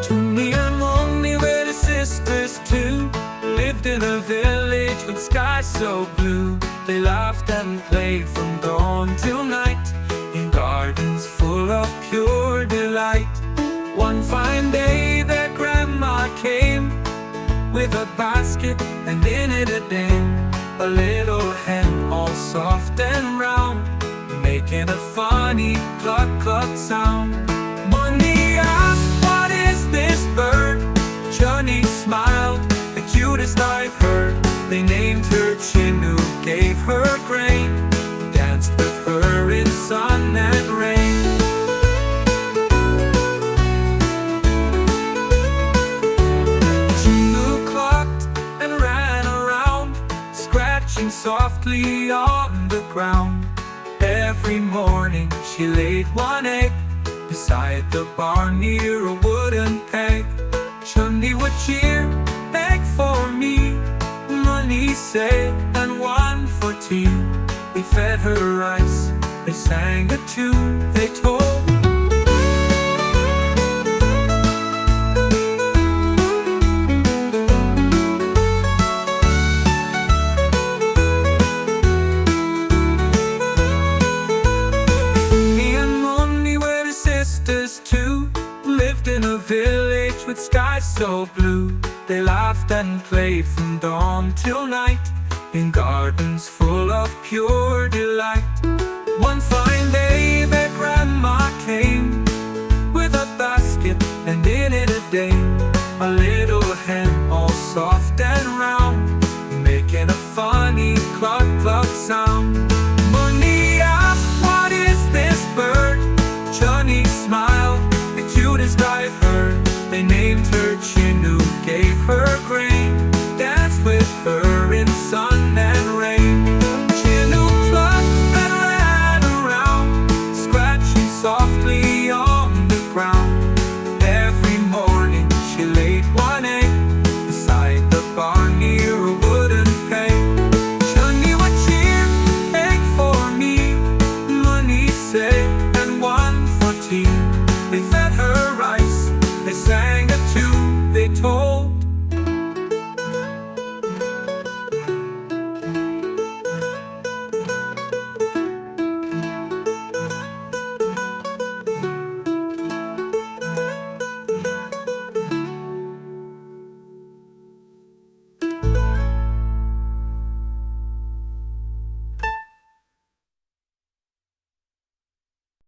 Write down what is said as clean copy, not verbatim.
Chunni Munni were the sisters too, lived in a village with skies so blue. They laughed and played from dawn till night, in gardens full of pure delight. One fine day their grandma came, with a basket and in it a dame, a little hen all soft and round, making a funny cluck cluck sound. Munni asked, "What is this bird?" Chunni smiled, "The cutest I've heard." They named her Chin, who gave her grain, danced with her in sun and rain. Chinnu clucked and ran around, scratching softly on the ground. Every morning she laid one egg beside the barn near a wooden peg. Chunni would cheer, "Egg for me," Munni said, "and one for tea." They fed her rice, they sang a tune, they told too, lived in a village with skies so blue. They laughed and played from dawn till night, in gardens full of pure delight.